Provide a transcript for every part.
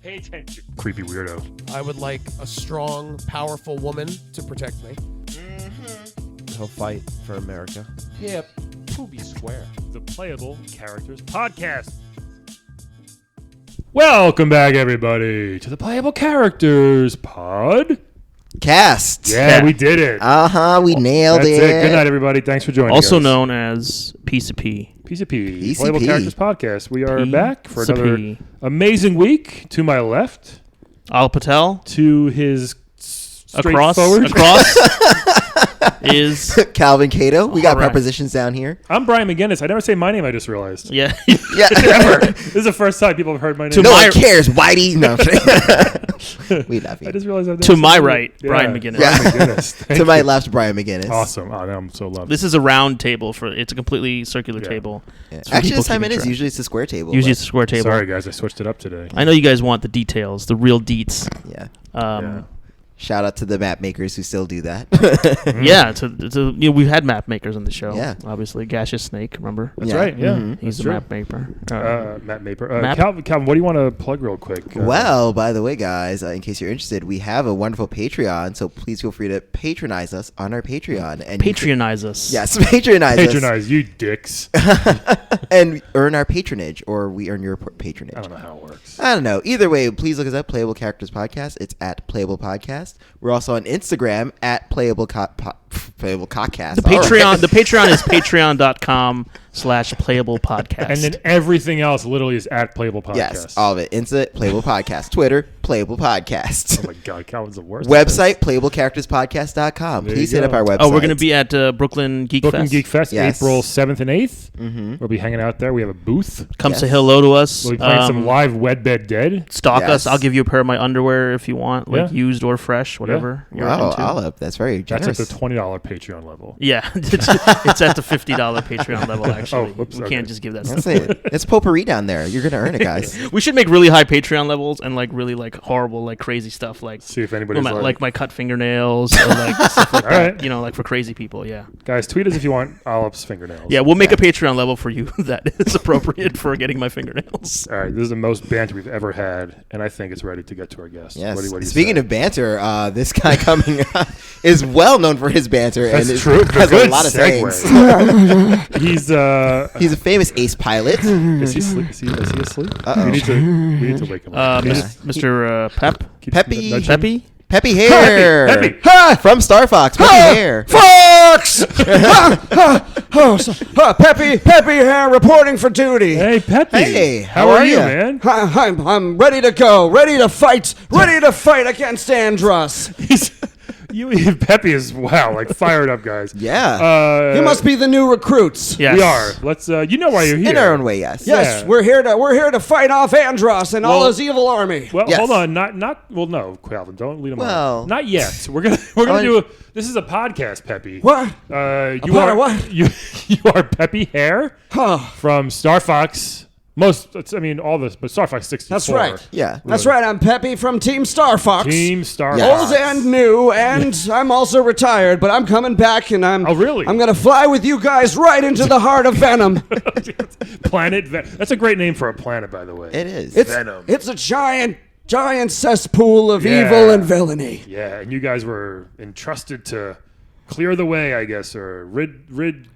Pay attention. Creepy weirdo. I would like a strong, powerful woman to protect me. He'll fight for America. Yep. Poopy square. The Playable Characters Podcast. Welcome back, everybody, to the Playable Characters Pod. Cast. Yeah, we did it. We nailed That's it. Good night, everybody. Thanks for joining us. Also known as Piece of P. Piece of P. PCP. Playable Characters Podcast. We are back for another P. amazing week. To my left, Al Patel. to his Across straightforward. Is Calvin Cato. We got All right. prepositions down here. I'm Brian McGinnis. I never say my name. I just realized. yeah. Yeah. Ever. This is the first time people have heard my name. No one cares, Whitey. No, I'm kidding. We love I you. just realized I've To never my said it. right, Brian McGinnis. Yeah. Brian McGinnis. Thank To my you. left, Brian McGinnis. Awesome. Oh, I'm so lovely. This is a round table it's a completely circular Yeah. table. Yeah. It's for Actually, people this time it keeping is. track. Usually it's a square table. Usually but- it's a square table. Sorry, guys. I switched it up today. I know you guys want the details, the real deets. Yeah. Yeah. Shout out to the map makers who still do that. Yeah, we've had map makers on the show. Yeah. Obviously, Gaseous Snake, remember? That's Yeah. right. Yeah. Mhm. He's That's the true. map maker. Matt Maper. Map- Calvin, what do you want to plug real quick? Well, by the way, guys, in case you're interested, we have a wonderful Patreon, so please feel free to patronize us on our Patreon. And you can- Patronize us. Yes, patronize us. Patronize you dicks. And earn our patronage, or we earn your patronage. I don't know how it works. I don't know. Either way, please look us up, Playable Characters Podcast. It's at Playable Podcast. We're also on Instagram at Playable Cockcast. The Patreon is patreon.com/playable podcast. And then everything else literally is at Playable Podcast. Yes, all of it. Insta, Playable Podcast. Twitter, Playable Podcast. Oh my God, Calvin's the worst. Website, playablecharacterspodcast.com. There Please you hit up go. our website. Oh, we're going to be at Brooklyn Geek Brooklyn Fest. Geek Fest, Yes. April 7th and 8th. Mm-hmm. We'll be hanging out there. We have a booth. Come Yes. say hello to us. We'll be playing some live Wed Bed Dead. Stalk Yes. us. I'll give you a pair of my underwear if you want, like Yeah. used or fresh, whatever you're Wow, into. Olive. That's very That's generous. at the $20 Patreon level. Yeah, it's at the $50 Patreon level. Actually, whoops, we okay. can't just give that. That's stuff. it. It's potpourri down there. You're going to earn it, guys. We should make really high Patreon levels and like really like horrible, like crazy stuff, like See if anybody's like my cut fingernails or like stuff like All that. right. You know, like for crazy people. Yeah, Guys, tweet us if you want Olive's fingernails. yeah. We'll make a Patreon level for you that is appropriate for getting my fingernails. All right, this is the most banter we've ever had, and I think it's ready to get to our guest. Yes. What do you Speaking say? of banter, this guy coming up is well known for his banter. That's and true. Has Good a lot of segue. sayings. He's He's a famous ace pilot. is he asleep? Is he asleep? Uh-oh. We need to wake him up. Mr. Pep, Keep Peppy. nudging. Peppy. Peppy Hare. Peppy. From Starfox. Peppy Hare. Fox! Peppy Hare reporting for duty. Hey, Peppy. Hey, how are you, man? I'm ready to go, ready to fight against Andross. Peppy is like fired up, guys. Yeah. You must be the new recruits. Yes. We are. Let's. You know why you're here. In our own way, yes. Yes, Yeah. we're here to fight off Andross and all Well- his evil army. Well, Yes. hold on. Not. Well, no, Calvin. Don't lead him Well- on. Not yet. We're gonna do. This is a podcast, Peppy. What? You part are of what? You are Peppy Hare from Starfox. All this, but Starfox 64. That's right. Yeah. That's right. I'm Peppy from Team Starfox. Team Starfox. Yes. Old and new, and I'm also retired, but I'm coming back, and I'm. Oh, really? I'm gonna fly with you guys right into the heart of Venom. Planet. That's a great name for a planet, by the way. It is. Venom. It's a giant cesspool of Yeah. evil and villainy. Yeah, and you guys were entrusted to clear the way, I guess, or rid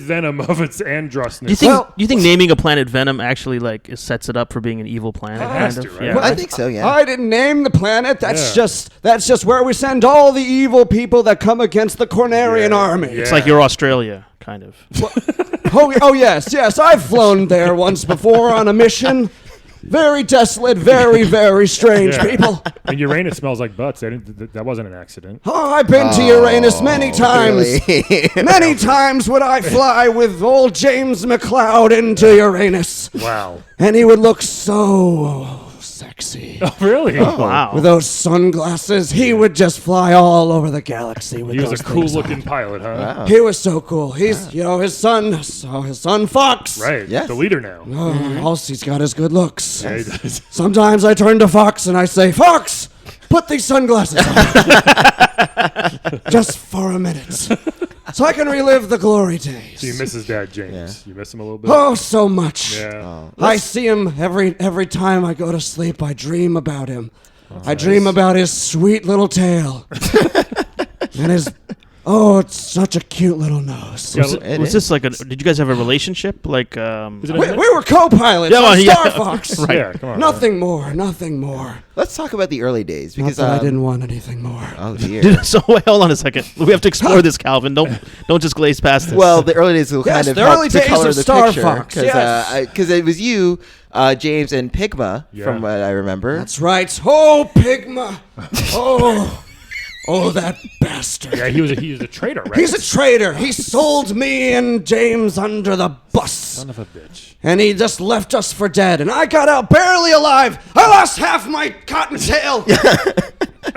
Venom of its Androssness. You think naming a planet Venom actually sets it up for being an evil planet? It has kind to, of? right? Yeah. Well, I think so, yeah. I didn't name the planet. That's Yeah. just where we send all the evil people that come against the Cornerian Yeah. army. Yeah. It's like you're Australia, kind of. Oh yes. I've flown there once before on a mission. Very desolate, very, very strange Yeah. people. And Uranus smells like butts. That wasn't an accident. Oh, I've been to Uranus many times. Really? Many times would I fly with old James McLeod into Uranus. Wow. And he would look so sexy. Oh, really? Wow. With those sunglasses, he would just fly all over the galaxy with He was those a cool things on. looking pilot, huh? Wow. He was so cool. He's, his son Fox. Right. Yes. The leader now. Oh, also, he's got his good looks. Yeah, he does. Sometimes I turn to Fox and I say, Fox, put these sunglasses on. Just for a minute. so I can relive the glory days. So you miss his dad, James. Yeah. You miss him a little bit? Oh, so much. Yeah. I see him every time I go to sleep. I dream about him. I dream about his sweet little tail and his. Oh, it's such a cute little nose. Was this like a? Did you guys have a relationship? Like, Is it We, a- we were co-pilots Yeah, on well, yeah. Starfox. Right. Yeah, come on. Nothing more. Nothing more. Let's talk about the early days Not because that I didn't want anything more. Oh dear. so wait, hold on a second. We have to explore this, Calvin. Don't just glaze past this. Well, the early days will Yes, kind of the help early to days color of the Star picture Fox, yes. because it was you, James, and Pigma Yeah. from what I remember. That's right. Oh, Pigma. Oh, that bastard. Yeah, he was a traitor, right? He's a traitor. He sold me and James under the bus. son of a bitch. And he just left us for dead. And I got out barely alive. I lost half my cottontail.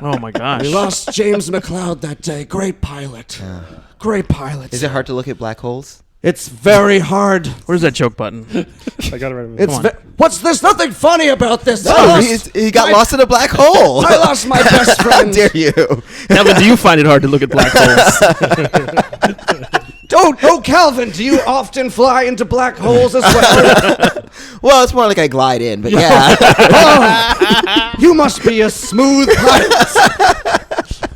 oh my gosh. We lost James McLeod that day. Great pilot. Great pilot. Is it hard to look at black holes? It's very hard. Where's that joke button? I got it right. It's Come on. what's there's nothing funny about this. He got lost in a black hole. I lost my best How friend. dare you? Calvin, do you find it hard to look at black holes? Oh, Calvin, do you often fly into black holes as well? Well, it's more like I glide in, but yeah. Oh, you must be a smooth pilot.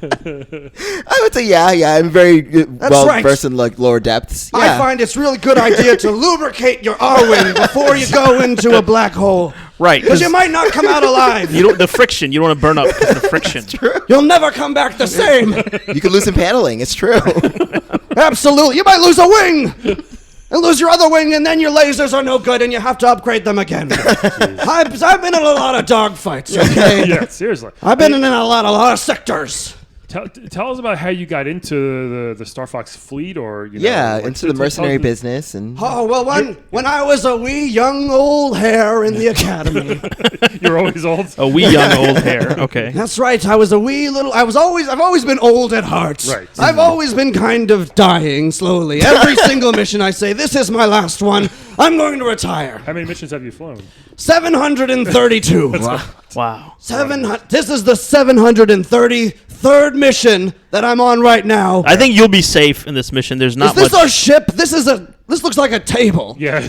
I would say yeah. I'm very well right. versed in like lower depths. Yeah. I find it's really good idea to lubricate your R-wing before you go into a black hole. Right. Because you might not come out alive. You don't. The friction. You don't want to burn up because of the friction. You'll never come back the same. You could lose some paneling. It's true. Absolutely. You might lose a wing. And lose your other wing, and then your lasers are no good, and you have to upgrade them again. I've been in a lot of dogfights, okay? Yeah, seriously. I've been in a lot of sectors. Tell us about how you got into the Star Fox fleet, or Yeah, like, into the tell mercenary us- business and Oh, well, when I was a wee young old hare in the academy. You're always old. A wee young old hair. Okay. That's right. I was a wee little. I've always been old at heart. Right. I've always been kind of dying slowly. Every single mission I say, this is my last one. I'm going to retire. How many missions have you flown? 732. Wow. This is the 733rd mission that I'm on right now. I think you'll be safe in this mission. There's Is not this much. our ship? This looks like a table. Yeah.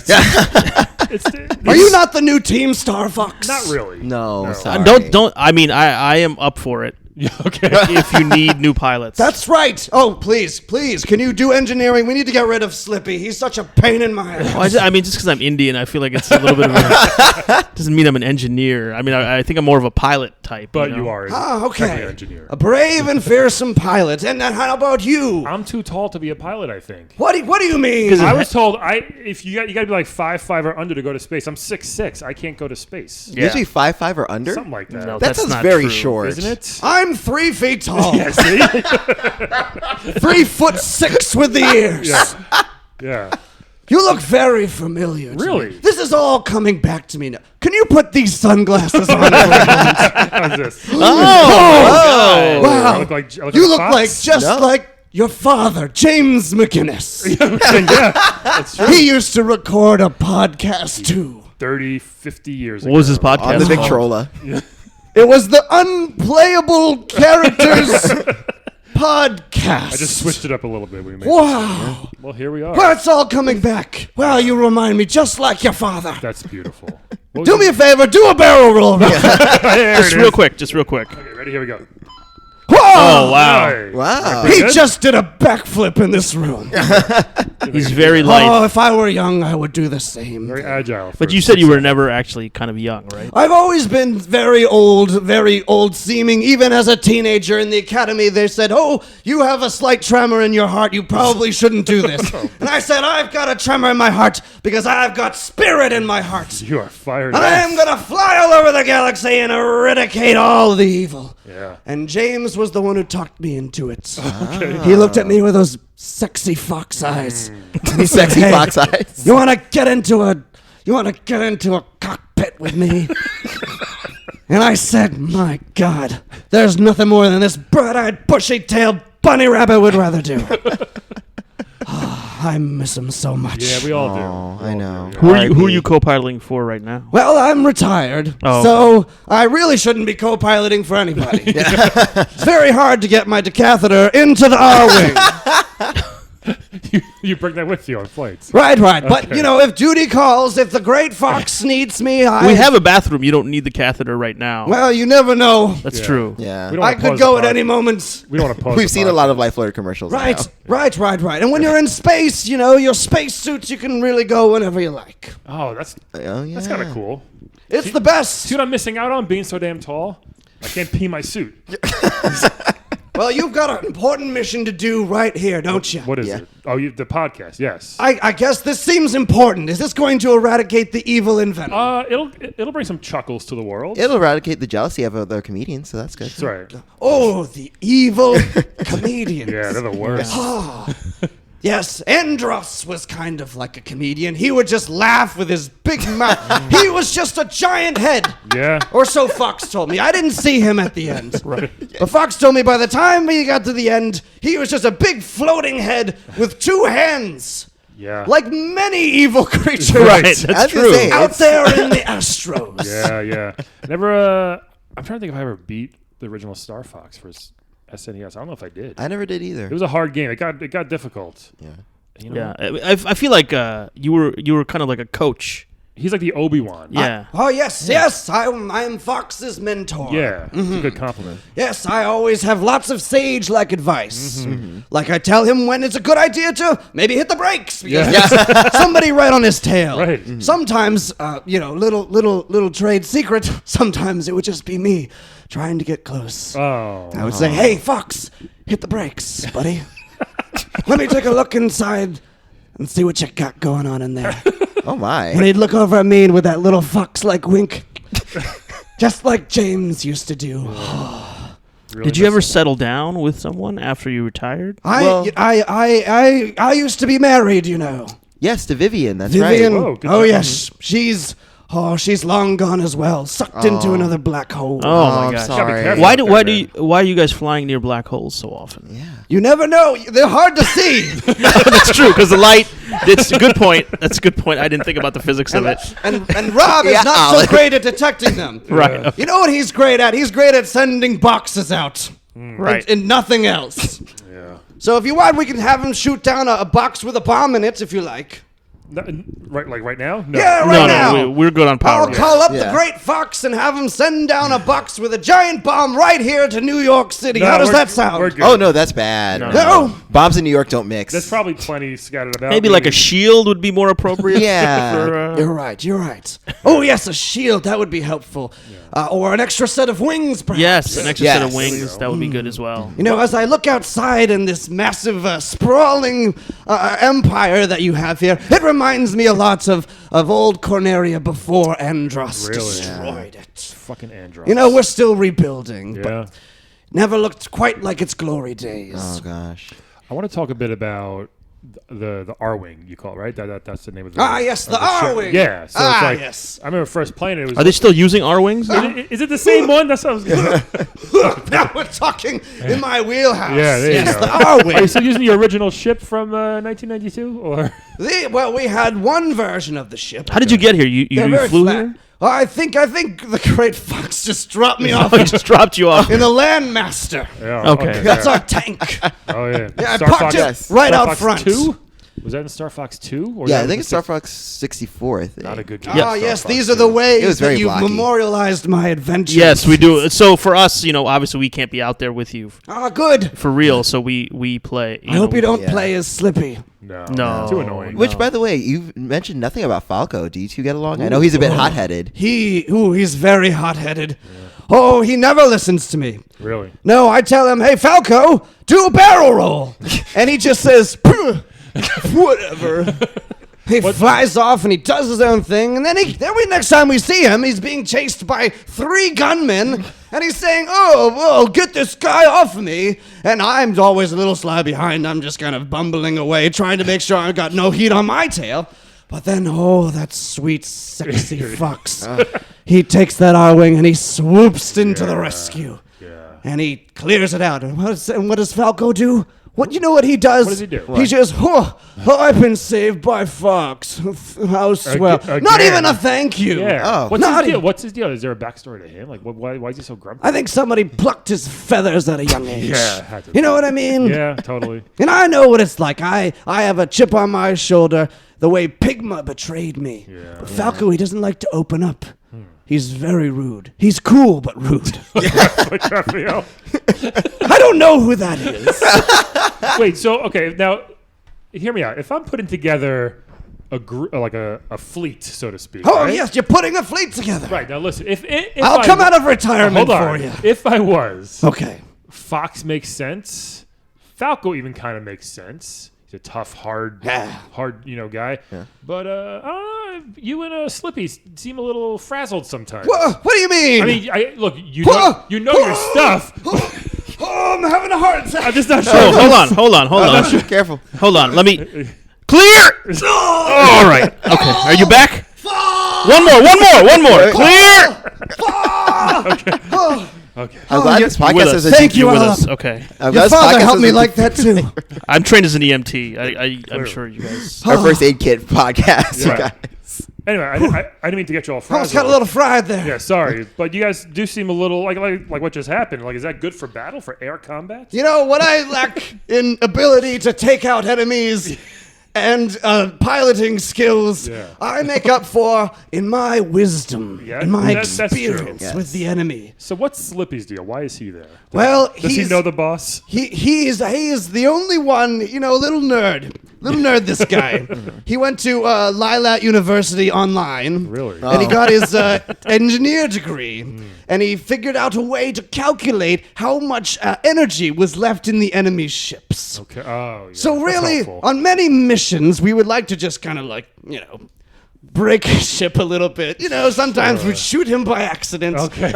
It's Are you not the new Team Starfox? Not really. no. Sorry. Don't. I mean, I am up for it. Yeah, okay. If you need new pilots. That's right. Oh, please, can you do engineering? We need to get rid of Slippy. He's such a pain in my ass. Well, I mean, just because I'm Indian, I feel like it's a little bit of a. Doesn't mean I'm an engineer. I mean, I think I'm more of a pilot type. But know? you are. Okay. Technically engineer. A brave and fearsome pilot. And then how about you? I'm too tall to be a pilot, I think. What do you mean? I was told if you got to be like 5'5" or under to go to space. I'm 6'6". I can't go to space. You have to be 5'5" or under? Something like that. No, That that's sounds not very true. short. Isn't it? I'm 3 feet tall. Yeah, see? 3'6" with the ears. Yeah. You look very familiar. to Really? me. This is all coming back to me now. Can you put these sunglasses on for a moment? How's this? Oh, Wow. I look like, You look like Fox? just No. like your father, James McGinnis. Yeah, that's true. He used to record a podcast too. 30, 50 years ago. What was his podcast? on the called? Victrola. It was the Unplayable Characters podcast. I just switched it up a little bit. We made Wow. Well, here we are. Well, it's all coming back. Well, you remind me just like your father. That's beautiful. What Do was me a favor, do a barrel roll. There Just it real is. quick. Just real quick. Okay, ready? Here we go. Whoa! Oh wow. Hey. Wow. He Good? just did a backflip in this room. He's very light. Oh, if I were young, I would do the same. Very agile. But you said you were never actually kind of young, right? I've always been very old seeming. Even as a teenager in the academy, they said, "Oh, you have a slight tremor in your heart. You probably shouldn't do this." And I said, "I've got a tremor in my heart because I've got spirit in my heart. You are fired And I up. am gonna fly all over the galaxy and eradicate all the evil." Yeah. And James was the one who talked me into it. He looked at me with those sexy fox eyes. And he said, Sexy "Hey, fox eyes. You want to get into a cockpit with me?" And I said, "My God, there's nothing more than this bright-eyed, bushy-tailed bunny rabbit would rather do." I miss him so much. Yeah, we all do. Oh, We I all know. do, Who are R.I.P. you co-piloting for right now? Well, I'm retired, Oh, so I really shouldn't be co-piloting for anybody. It's very hard to get my decatheter into the R-wing. You bring that with you on flights. Right. But, Okay. you know, if duty calls, if the great fox needs me, We have a bathroom. You don't need the catheter right now. Well, you never know. That's Yeah. true. Yeah. We don't I wanna could pause go the at any podcast. moment. We don't want to pause. We've the seen a lot of podcast. Life Alert commercials. Right. Now. And when you're in space, you know, your space suits, you can really go whenever you like. Oh, that's Oh, yeah. kind of cool. It's the best. See what I'm missing out on being so damn tall? I can't pee my suit. Well, you've got an important mission to do right here, don't you? What is Yeah. it? Oh, the podcast. Yes. I guess this seems important. Is this going to eradicate the evil in Venom? It'll bring some chuckles to the world. It'll eradicate the jealousy of other comedians, so that's good. That's right. Oh, the evil comedians. Yeah, they're the worst. Yes, Andross was kind of like a comedian. He would just laugh with his big mouth. He was just a giant head. Yeah. Or so Fox told me. I didn't see him at the end. Right. But Fox told me by the time he got to the end, he was just a big floating head with two hands. Yeah. Like many evil creatures Right. I was That's gonna true. say, out it's- there in the Astros. Yeah. Never. I'm trying to think if I ever beat the original Starfox for SNES. I don't know if I did. I never did either. It was a hard game. It got difficult. Yeah. You know? Yeah, I feel like you were kind of like a coach. He's like the Obi-Wan. Yeah. Oh, yes, I'm Fox's mentor. Yeah. It's a good compliment. Yes, I always have lots of sage-like advice. Like I tell him when it's a good idea to maybe hit the brakes. Because there's somebody right on his tail. Right. Sometimes, little trade secret, sometimes it would just be me trying to get close. Oh. I would say, hey, Fox, hit the brakes, buddy. Let me take a look inside and see what you got going on in there. Oh my. And he'd look over at me with that little fox-like wink, just like James used to do. Really Did you ever miss settle down with someone after you retired? I used to be married, you know. Yes, to Vivian. That's Vivian. right. Whoa, good Oh job. yes, she's long gone as well, sucked into another black hole. Oh, my I'm gosh. sorry. careful. Why Okay, why are you guys flying near black holes so often? Yeah. You never know; they're hard to see. That's true because the light. It's a good point. That's a good point. I didn't think about the physics of it. and Rob is Yeah, not so Alex. great at detecting them. Right. You know what he's great at? He's great at sending boxes out. Right. And nothing else. Yeah. So if you want, we can have him shoot down a box with a bomb in it, if you like. Right, like right now? No. Yeah, right now. No, we're good on power. I'll call up the Yeah. Great Fox and have him send down a box with a giant bomb right here to New York City. No, How does we're- that sound? we're good. Oh no, that's bad. No. Bombs in New York don't mix. There's probably plenty scattered about. Maybe like a shield would be more appropriate. Yeah. for, You're right. Oh, yes, a shield. That would be helpful. Or an extra set of wings, perhaps. yes, an extra set of Yes. wings. That would be good as well. You know, as I look outside in this massive, sprawling empire that you have here, it reminds me a lot of old Corneria before Andross Really? destroyed it. fucking Andross. You know, we're still rebuilding, Yeah. but never looked quite like its glory days. Oh gosh. I want to talk a bit about the R-Wing you call it, right? That's the name of the Yes, of the ship. R-Wing. Yeah. So it's like, yes. I remember first playing it. It was Are they still using R wings? is it the same one? That's what I was gonna Now we're talking in my wheelhouse. Yeah, there you yes, go. the Are you R-Wing. still using the original ship from 1992? Or Well, we had one version of the ship. How did you get here? You They're very flew flat. here? Well, I think the Great Fox just dropped me off Oh, he just dropped you off. in the Landmaster. yeah, Okay. That's yeah. our tank. Oh yeah. Yeah, I Star parked Fox- it Yes. right Star out Fox front. 2? Was that in Star Fox 2? Or Yeah, that I think was it's the Star Fox 64. I think. Not a good game. Ah, Star yes, Fox these are 2. the It ways was that very you've blocky. memorialized my adventure. Yes, we do. So for us, obviously we can't be out there with you Ah, good. for real. So we play. I hope you don't Yeah. play as Slippy. No. Too annoying. Which, by the way, you've mentioned nothing about Falco. Do you two get along? I know he's a bit hot-headed. He's very hot-headed. Oh, he never listens to me. Really? No, I tell him, hey, Falco, do a barrel roll. And he just says, whatever. He flies off and he does his own thing. And then next time we see him, he's being chased by 3 gunmen. And he's saying, oh, get this guy off of me. And I'm always a little sly behind. I'm just kind of bumbling away, trying to make sure I got no heat on my tail. But then, that sweet, sexy fox. He takes that R-Wing and he swoops into the rescue. Yeah. And he clears it out. And what does Falco do? What you know what he does? What does he do? He just, I've been saved by Fox. How swell. Not again. even a thank you. Yeah. Oh. What's Not his deal? even- What's his deal? Is there a backstory to him? Like, why is he so grumpy? I think somebody plucked his feathers at a young age. Yeah, had to You know what I mean? Yeah, totally. And I know what it's like. I have a chip on my shoulder the way Pigma betrayed me. Yeah. But Falco, he doesn't like to open up. He's very rude. He's cool, but rude. Like Raphael. I don't know who that is. Wait, so okay, now hear me out. If I'm putting together a fleet, so to speak. Oh, right? yes, you're putting a fleet together. Right now, listen. If I'll come out of retirement hold for on. you. If I was, Okay. Fox makes sense. Falco even kind of makes sense. He's a tough, hard, guy. Yeah. But I don't know. You and Slippy seem a little frazzled sometimes. What do you mean? I mean, look, you know your stuff. Oh, I'm having a heart attack. I'm just not sure. Oh, hold on. Careful. Hold on. Let me clear. All right. Okay. Are you back? One more. Clear. Okay. I'm glad this With podcast us. is a Thank you, You're with Alan. us. Okay. I'm glad Your this father podcast helped is me a- like that, too. I'm trained as an EMT. I'm sure you guys. Our first aid kit podcast, you Yeah. guys. Anyway, I didn't mean to get you all frazzled. Almost got a little fried there. Yeah, sorry, but you guys do seem a little like what just happened. Like, is that good for battle, for air combat? You know, what I lack in ability to take out enemies and piloting skills, Yeah. I make up for in my wisdom, Yeah, in my that's true. experience Yes. with the enemy. So what's Slippy's deal? Why is he there? Well, Does he know the boss? He is the only one, little nerd, this guy. He went to Lilat University online. Really? And he got his engineer degree. And he figured out a way to calculate how much energy was left in the enemy ships. Okay. Oh, yeah. So That's really, helpful. on many missions, we would like to just kind of break a ship a little bit. Sometimes we'd shoot him by accident. Okay.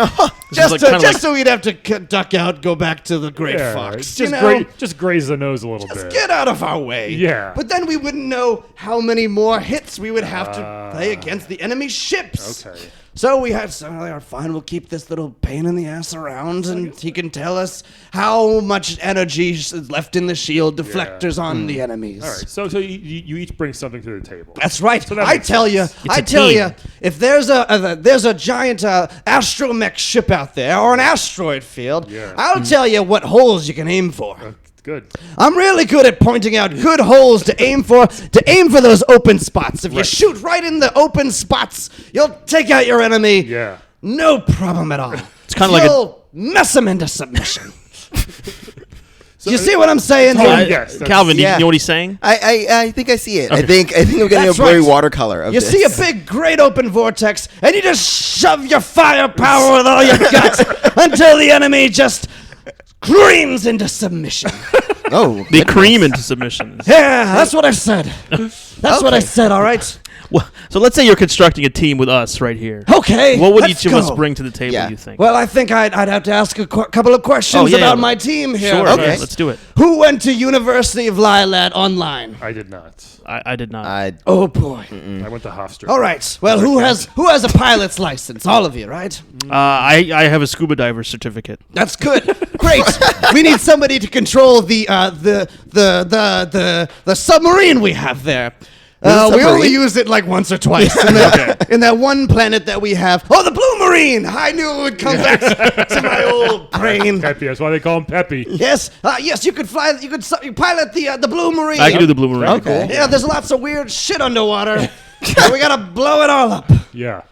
Just so we'd have to duck out, go back to the Great Yeah, Fox. just graze the nose a little Just bit. get out of our way. Yeah. But then we wouldn't know how many more hits we would have to play against the enemy ships. Okay. So we had, fine, we'll keep this little pain in the ass around, and he can tell us how much energy is left in the shield deflectors on the enemies. All right. So you each bring something to the table. That's right. So that I makes tell you, team. if there's a giant astromech ship out there or an asteroid field, Yeah. I'll tell you what holes you can aim for. Good. I'm really good at pointing out good holes to aim for those open spots. If you shoot right in the open spots, you'll take out your enemy. Yeah. No problem at all. It's kinda like a- You'll mess him into submission. You see what I'm saying? Oh, here? yes. that's- Calvin, do yeah. you know what he's saying? I think I see it. I think I'm getting That's a very right. watercolor of You this. see a big, great open vortex, and you just shove your firepower with all your guts until the enemy just screams into submission. Oh, They cream into submissions. Yeah, that's what I said. That's what I said, all right? Well, so let's say you're constructing a team with us right here. Okay. What would let's each of us go. bring to the table, Yeah. you think? Well, I think I'd have to ask a couple of questions Oh, yeah. about my team here. sure. Okay. Yeah, let's do it. Who went to University of Lilat online? I did not. I did not. Oh boy. I went to Hofstra. All right. Well, who has a pilot's license? All of you, right? I have a scuba diver certificate. That's good. Great. We need somebody to control the submarine we have there. We submarine? only used it like once or twice in that one planet that we have. Oh, the Blue Marine! I knew it would come back to my old brain. Peppy. That's why they call him Peppy. Yes, yes, you could fly. You could pilot the Blue Marine. I can do the Blue Marine. Okay. Yeah, there's lots of weird shit underwater. and we gotta blow it all up. Yeah.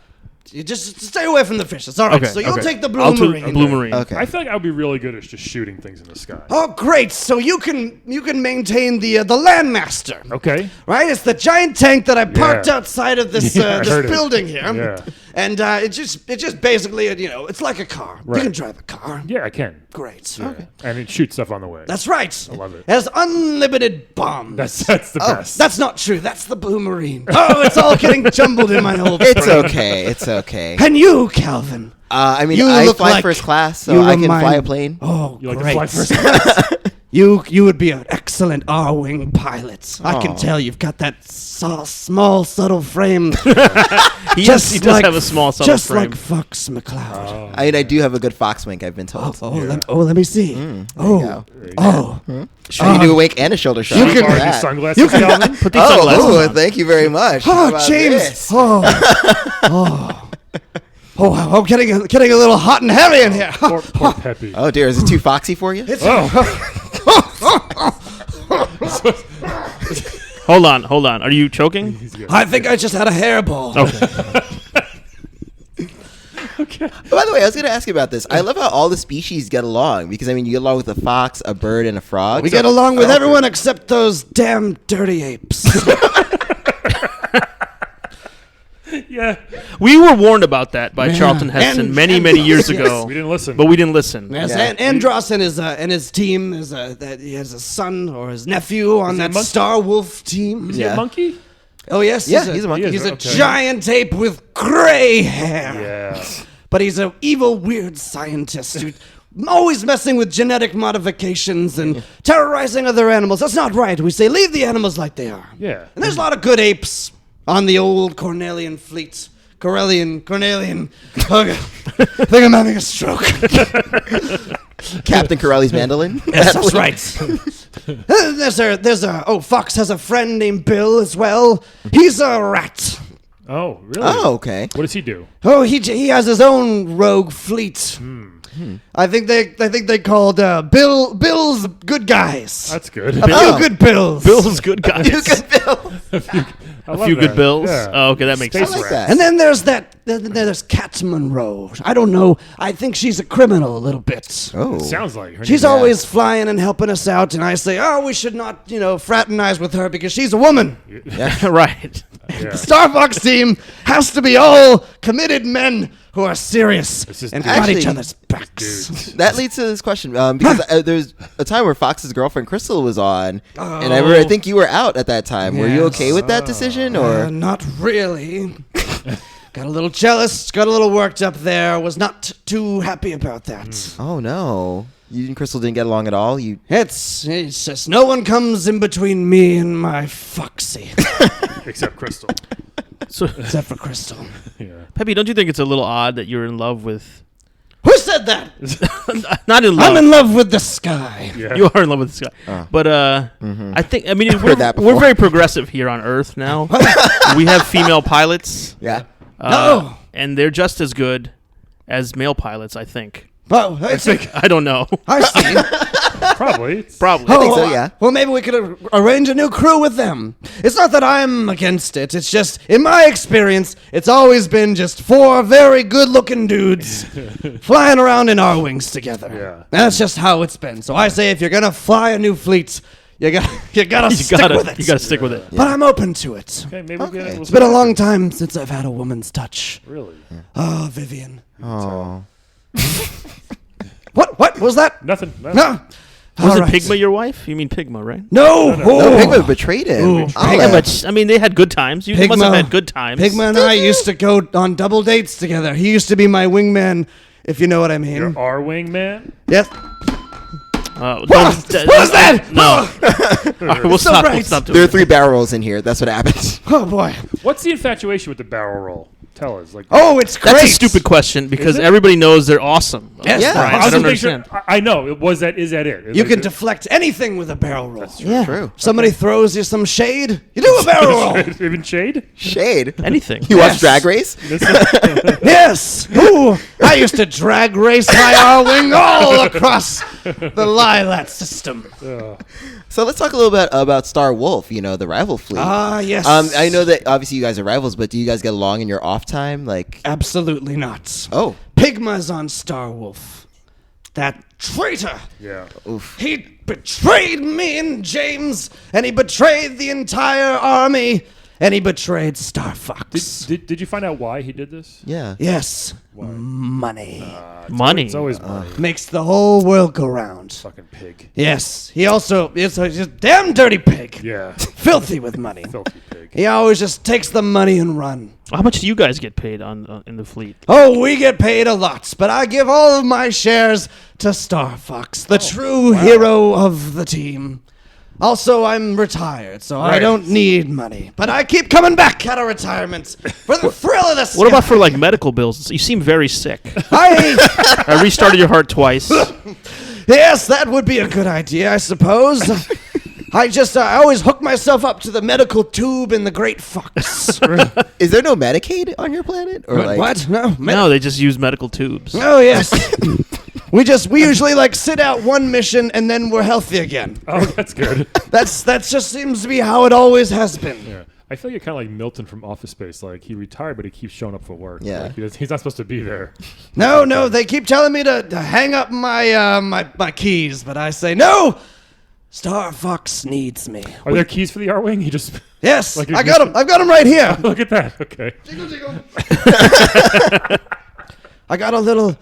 You just stay away from the fishes. All right, Okay, so you'll okay. take the Blue I'll do Marine. a Blue Marine. Okay. I feel like I would be really good at just shooting things in the sky. Oh, great! So you can maintain the Landmaster. Okay. Right, it's the giant tank that I parked Yeah. outside of this Yeah, I this heard it. building here, Yeah. and it just basically it's like a car. Right. You can drive a car. Yeah, I can. Great. Okay. And it shoots stuff on the way. That's right. I love it. It has unlimited bombs. That's the best. That's not true. That's the Blue Marine. Oh, it's all getting jumbled in my old It's brain. okay. It's okay. And you, Calvin. I mean, You I look fly like first class, so you I can remind- fly a plane. Oh, You like great. to fly first class? You would be an excellent R-wing pilot. I can tell you've got that small, subtle frame. He does have a small subtle just frame. like Fox McCloud. I do have a good fox wink, I've been told. Let me see. Sure, you do a wink and a shoulder shot. You can- Borrow these sunglasses, Calvin? Put these sunglasses on. Thank you very much. How Oh, about James. this? I'm getting a little hot and heavy in here. Poor Peppy. Oh dear, is it too foxy for you? Hold on. Are you choking? I think I just had a hairball. Okay. By the way, I was going to ask you about this. I love how all the species get along because, I mean, you get along with a fox, a bird, and a frog. We get along with everyone except those damn dirty apes. Yeah. We were warned about that by Charlton Heston And- many years ago. We didn't listen. But we didn't listen. Yes, Yeah. and Andross and his team that he has a son or his nephew on he a that monkey? Star Wolf team. Is he a monkey? Oh yes, Yeah, he's a monkey. He He's is, a okay. giant ape with gray hair. Yeah. But he's an evil, weird scientist who always messing with genetic modifications and terrorizing other animals. That's not right. We say leave the animals like they are. Yeah. And there's a lot of good apes on the old Cornelian fleet. Cornelian. Okay. I think I'm having a stroke. Captain Corelli's mandolin? Yes, that's right. Fox has a friend named Bill as well. He's a rat. Oh, really? Oh, okay. What does he do? Oh, he has his own rogue fleet. I think they called Bill's Good Guys. That's good. A few good Bills. Bill's good guys. You can Bill. I A love few good that. bills. Yeah. Oh, okay, that makes Space sense. I like rat. that. And then there's Kat Monroe. I don't know. I think she's a criminal a little bit. Oh. Sounds like her. She's name- always flying and helping us out, and I say, oh, we should not, fraternize with her because she's a woman. Right. Yeah. The Starfox team has to be all committed men who are serious is and dude. got each Actually, other's backs. That leads to this question because there's a time where Fox's girlfriend Crystal was on, and I think you were out at that time. Were you Yes. okay with that decision, or Not really. Got a little jealous, got a little worked up there, was not too happy about that. oh no, you and Crystal didn't get along at all? You It's just no one comes in between me and my Foxy, Except Crystal. So, except for Crystal. Yeah. Peppy, don't you think it's a little odd that you're in love with? Who said that? Not in love. I'm in love with the sky. Yeah. You are in love with this guy. But I think we're, that we're before. very progressive here on Earth now. We have female pilots. yeah. No. And they're just as good as male pilots, I think. Oh, I don't know. I see. Probably. Probably. I think so, yeah. Well, maybe we could arrange a new crew with them. It's not that I'm against it. It's just, in my experience, it's always been just 4 very good-looking dudes flying around in our wings together. Yeah. And that's just how it's been. So I say, if you're gonna fly a new fleet, you gotta stick with it. You gotta stick with it. But I'm open to it. Okay, maybe we'll get it. It's been a long time since I've had a woman's touch. Really? Oh, Vivian. Oh. What was that? Nothing. No. Was All it right. Pigma your wife? You mean Pigma, right? No. No, Oh. Pigma betrayed him. Ooh, Oh, Yeah, but I mean, they had good times. You must have Pigma- had good times. Pigma and I used to go on double dates together. He used to be my wingman, if you know what I mean. You're our wingman? Yes. What was that? No. All right, we'll So stop. right. We'll stop there doing are 3 barrel rolls in here. That's what happens. Oh boy. What's the infatuation with the barrel roll? Tell us. Like, Oh, it's great. That's a stupid question because it? everybody knows they're awesome. Yes. Yeah. Brian, I I was don't just making understand. sure. I know. Is that it? You can deflect anything with a barrel roll. Yeah. True. Somebody throws you some shade, you do a barrel roll. Even shade? Shade. Anything. You watch Yes. Drag Race? Yes. Ooh, I used to drag race my R-wing all across the Lilat system. So let's talk a little bit about Star Wolf, the rival fleet. Ah, yes. I know that obviously you guys are rivals, but do you guys get along in your off time? Like, Absolutely not. oh, Pigma's on Star Wolf. That traitor. Yeah. He betrayed me and James, and he betrayed the entire army, and he betrayed Starfox. Did you find out why he did this? Yeah. Yes, money Money. It's always money. makes the whole world go round. Fucking pig. Yes, he also is a damn dirty pig. Yeah. Filthy with money. Filthy pig. He always just takes the money and run. How much do you guys get paid on in the fleet? Oh, we get paid a lot, but I give all of my shares to Starfox, the true hero of the team. Also, I'm retired, so I Right. don't need money. But I keep coming back out of retirement for the thrill of this. What about for like medical bills? You seem very sick. I I restarted your heart twice. Yes, that would be a good idea, I suppose. I always hook myself up to the medical tube in the Great Fox. Is there no Medicaid on your planet? Or like What? No. No, they just use medical tubes. Oh yes. we usually like sit out one mission and then we're healthy again. Oh, that's good. That just seems to be how it always has been. Yeah. I feel you're kind of like Milton from Office Space. Like, he retired, but he keeps showing up for work. Yeah. Like, he's not supposed to be there. No, they keep telling me to hang up my my keys, but I say no. Starfox needs me. Are there keys for the R-Wing? He just... Yes, Like I got them. I've got them right here. Look at that. Okay. I've got a little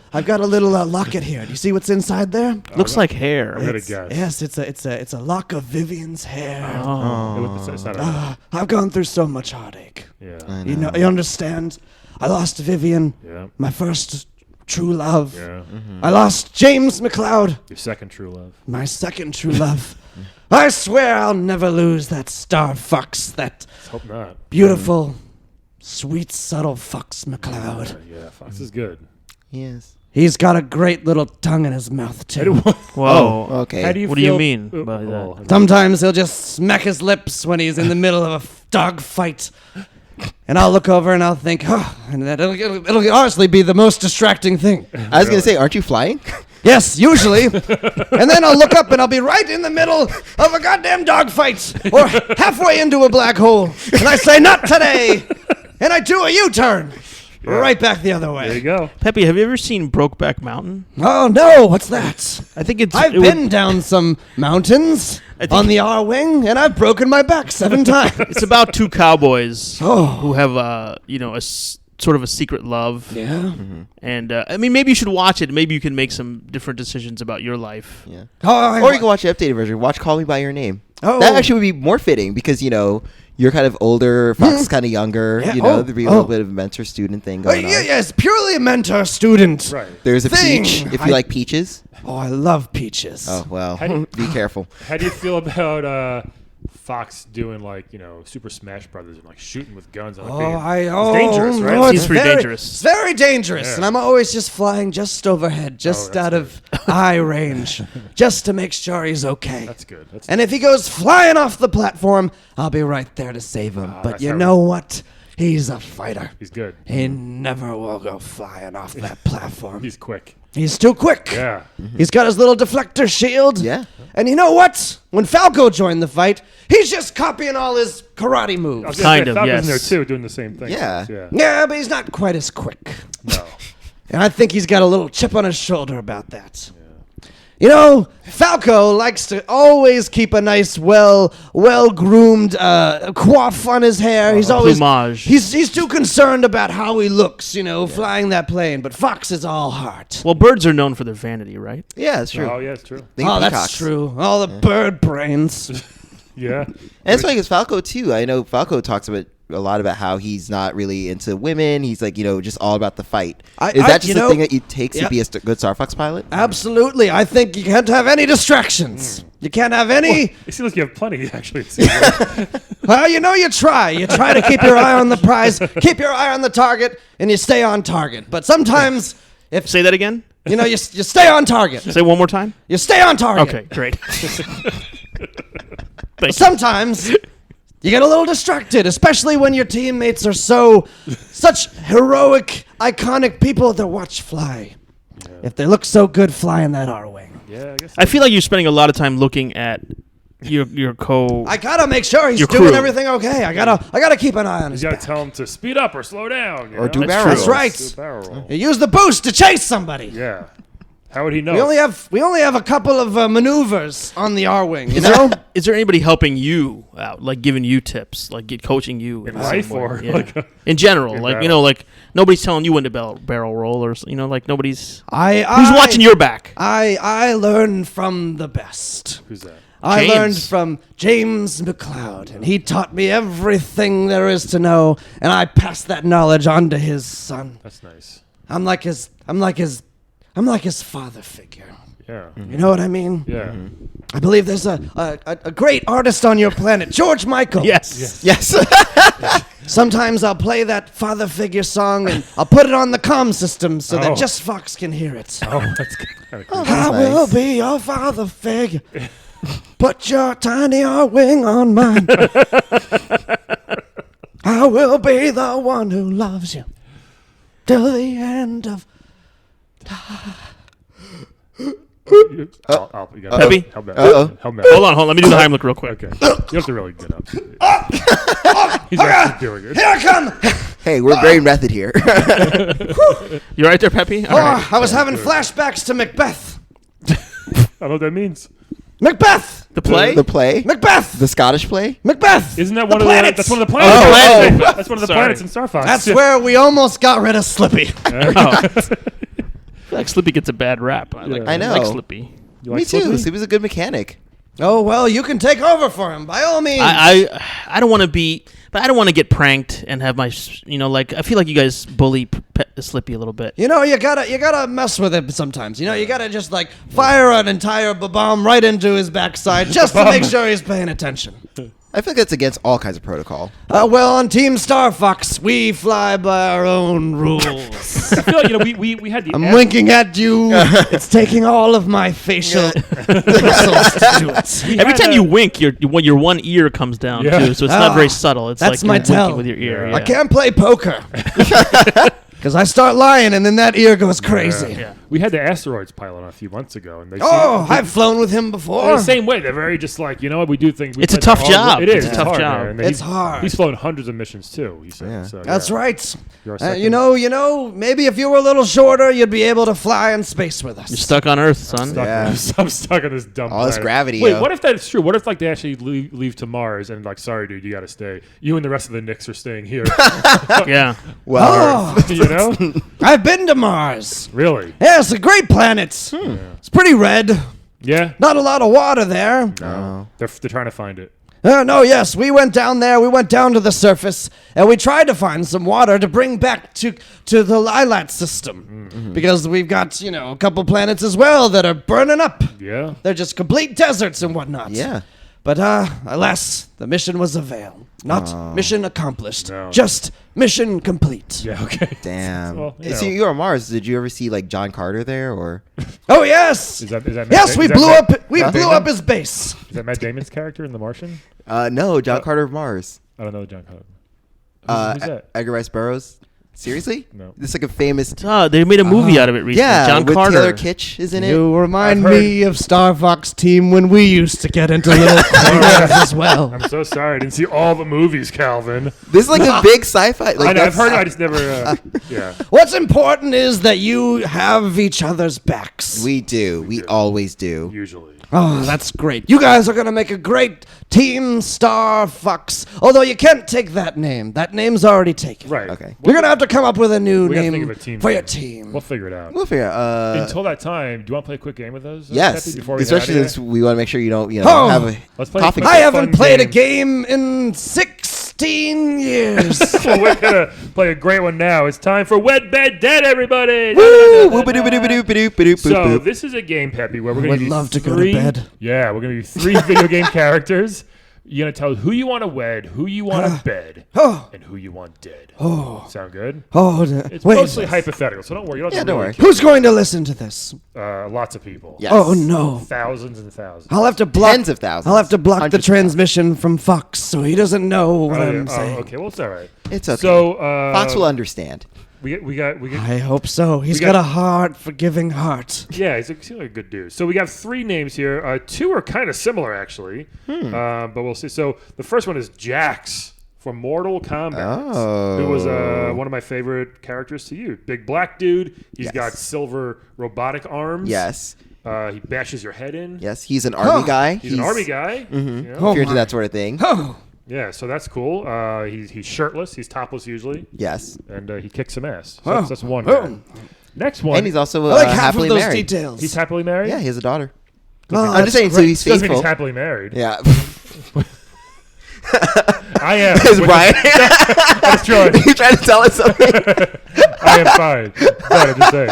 locket here. Do you see what's inside there? Looks like hair. I'm going to guess. Yes, it's a lock of Vivian's hair. Oh. It's not I've gone through so much heartache. yeah. You know, you understand? I lost Vivian, Yeah. my first true love. Yeah. I lost James McLeod, Your second true love. my second true love. I swear I'll never lose that Starfox, that Let's hope not. beautiful, sweet, subtle Fox McLeod. Yeah, Fox is good. Yes. He's got a great little tongue in his mouth, too. Whoa. Okay. How do you What do you feel- mean by that? Sometimes he'll just smack his lips when he's in the middle of a dog fight. And I'll look over and I'll think, and it'll honestly be the most distracting thing. I was gonna say, aren't you flying? Yes, usually. And then I'll look up and I'll be right in the middle of a goddamn dog fight or halfway into a black hole. And I say, not today. And I do a U-turn. Right back the other way. There you go. Peppy, have you ever seen Brokeback Mountain? Oh, no. What's that? I think it's. I've it been would- down some mountains think- on the R-Wing, and I've broken my back 7 times. It's about two cowboys Oh. who have sort of a secret love. Yeah. And I mean, maybe you should watch it. Maybe you can make some different decisions about your life. Yeah. Oh, Or you can watch the updated version. Watch Call Me by Your Name. Oh. That actually would be more fitting because you're kind of older, Fox is kind of younger. Yeah, There'd be a little bit of a mentor-student thing going on. yeah, it's purely a mentor-student. Right. There's a Thing. peach if you like peaches. Oh, I love peaches. Oh well, How do you- be careful. How do you feel about Fox doing Super Smash Brothers and shooting with guns on Oh, It's dangerous, right? no, Seems it's pretty very, dangerous. It's very dangerous, Yeah. and I'm always just flying just overhead, just that's out of eye range, just to make sure he's okay. That's good. That's And if he goes flying off the platform, I'll be right there to save him. But that's you how- know what? He's a fighter. he's good. He never will go flying off that platform. He's quick. He's too quick. Yeah. He's got his little deflector shield. Yeah. And you know what? When Falco joined the fight, he's just copying all his karate moves. I was gonna say, Kind of, Falcon's yes. in there too, doing the same thing. Yeah. Yeah. Yeah, but he's not quite as quick. No. And I think he's got a little chip on his shoulder about that. You know, Falco likes to always keep a nice, well-groomed coif on his hair. He's always Plumage. he's too concerned about how he looks, flying that plane. But Fox is all heart. Well, birds are known for their vanity, right? Yeah, it's true. Oh yeah, it's true. Think Oh, of that's peacocks. true. All the bird brains. Yeah. And it's funny because Falco too. I know Falco talks about a lot about how he's not really into women. He's just all about the fight. Is that just the thing that it takes to be a good Starfox pilot? Absolutely. I think you can't have any distractions. You can't have any. It seems like you have plenty actually. It seems like. Well, you try. You try to keep your eye on the prize, keep your eye on the target, and you stay on target. But sometimes, if Say that again. you stay on target. Say it one more time. You stay on target. Okay, great. Thank you. Sometimes you get a little distracted, especially when your teammates are such heroic, iconic people to watch fly. If they look so good flying that R-wing. Yeah, I guess. I feel like you're spending a lot of time looking at your co. I gotta make sure he's Your doing crew. everything okay. I gotta keep an eye on his You gotta back. tell him to speed up or slow down. Or do That's barrel true. That's rolls. right. Do a barrel roll. You use the boost to chase somebody. Yeah. How would he know? We only have a couple of maneuvers on the R-wing. You know? Is there anybody helping you out, like giving you tips, like giving you In some life way? or Yeah. like in general, in like battle? like nobody's telling you when to barrel roll, or like nobody's Who's who's watching your back. I learned from the best. Who's that? I James. learned from James McLeod, and he taught me everything there is to know, and I passed that knowledge on to his son. That's nice. I'm like his father figure. Yeah. You know what I mean? Yeah. I believe there's a great artist on your planet, George Michael. Yes. Yes. Sometimes I'll play that father figure song and I'll put it on the comm system so Oh. that just Fox can hear it. Oh, that's kind of cool. I will be your father figure. Put your tiny R-wing on mine. I will be the one who loves you till the end of You gotta Peppy? help me out. Uh-oh. Help me out. Hold on. Let me do the Heimlich real quick. Okay. You have to really get up. He's actually doing it. Here I come! Hey, we're very method here. You right there, Peppy? All right. I was having flashbacks to Macbeth. I don't know what that means. Macbeth! The play? The play? Macbeth! The Scottish play? Macbeth! Isn't that one of planets. that's one of the planets? Oh, That's one of the Sorry. planets in Starfox. That's Yeah. where we almost got rid of Slippy. Oh. I feel like Slippy gets a bad rap. I know. like Slippy. You Me like too. Slippy? He was a good mechanic. Oh, well, you can take over for him, by all means. I don't want to be, but I don't want to get pranked and have my, like I feel like you guys bully Slippy a little bit. You know, you gotta mess with him sometimes. You know, you gotta just like fire an entire bomb right into his backside just to make sure he's paying attention. I feel like that's against all kinds of protocol. Well, on Team Starfox, we fly by our own rules. I feel like we had the. I'm winking at you. It's taking all of my facial muscles to do it. Every time you wink, your one ear comes down Yeah. too, so it's not very subtle. It's that's like my you're tell. winking with your ear. Yeah. I can't play poker because I start lying and then that ear goes crazy. Yeah. We had the asteroids pilot on a few months ago, and they. Oh, seem- I've flown with him they're before. the same way. They're very just like, you know what, we do things. It's a tough job. It is. It's a tough hard, job. man. And It's he's- hard. He's flown hundreds of missions too. He said. Yeah. So, That's yeah. right. You're our second- You know, maybe if you were a little shorter, you'd be able to fly in space with us. You're stuck on Earth, son. Stuck- Yeah. I'm stuck on this dumb. All this planet. gravity, Wait, yo. what if that's true? What if like they actually leave to Mars and like, sorry, dude, you got to stay. You and the rest of the Knicks are staying here. Yeah. Well, Oh, You know? I've been to Mars. Really? Yeah, it's a great planet. It's pretty red. Yeah. Not a lot of water there. no. They're trying to find it. No, yes, we went down there. We went down to the surface, and we tried to find some water to bring back to the Lilat system. Because we've got, a couple planets as well that are burning up. Yeah. They're just complete deserts and whatnot. Yeah. But, alas, the mission was a fail. Not mission accomplished. No. Just mission complete. Yeah. Okay. Damn. Well, you So know. you're on Mars. Did you ever see like John Carter there, or? Oh, yes! Is that Matt Yes, Da- we is that blew Matt- up. We Matt blew Damon? up his base. Is that Matt Damon's character in The Martian? No, John Carter of Mars. I don't know John Carter. Who's that? Edgar Rice Burroughs. Seriously? No. This is like a famous. They made a movie out of it recently. Yeah, John with Carter. Taylor Kitsch is in it. You remind I've heard- me of Starfox team when we used to get into little corners as well. I'm so sorry. I didn't see all the movies, Calvin. This is like a big sci-fi. Like I know, I've that's- heard it. I just never. Yeah. What's important is that you have each other's backs. We do. We always do. Usually. Oh, that's great. You guys are going to make a great Team Starfox. Although you can't take that name. That name's already taken. Right. Okay. You're going to have to come up with a new We gotta name think of a team for your name. team. We'll figure it out. We'll figure out. Until that time, do you want to play a quick game with us? Yes, Peppy, before we especially head out of since we want to make sure you don't, Oh. have a Let's play coffee. a I fun haven't played a game. game in 16 years. Well, we're gonna play a great one now. It's time for Wed, Bed, Dead, everybody. Woo! Whoop-a-doop-a-doop-a-doop-a-doop-a-doop. So this is a game, Peppy, where we're gonna would give you love to go to three. bed. Yeah, we're gonna give you three video game characters. You're gonna tell who you want to wed, who you want to bed, Oh, and who you want dead. oh, Sound good? oh. It's Wait. mostly hypothetical, so don't worry. You don't have Yeah, to don't really worry. Who's going to listen to this? Lots of people. Yes. Oh, no. Thousands and thousands. I'll have to block. Tens of thousands. I'll have to block the Hundreds of transmission from Fox so he doesn't know what I'm Oh, saying. okay. Well, it's all right. It's okay. So Fox will understand. we got. I hope so. He's got- got a heart, forgiving heart. Yeah, he's like a good dude. So we got three names here. Two are kind of similar, actually. But we'll see. So the first one is Jax from Mortal Kombat, Oh. who was one of my favorite characters to use. Big black dude. He's Yes. got silver robotic arms. Yes. He bashes your head in. Yes. He's an army guy. He's an army guy. You know? If you're into that sort of thing. Oh, Yeah, so that's cool. He's shirtless. He's topless usually, Yes. and he kicks some ass. So Oh. that's one. Oh. guy. Next one. And he's also I like half of happily those married. details. He's happily married. Yeah, he has a daughter. Oh, I'm just saying, so he's Doesn't mean faithful. he's happily married. Yeah. I am. Is Brian? That's true. You trying to tell us something? I am fine. But I'm just saying.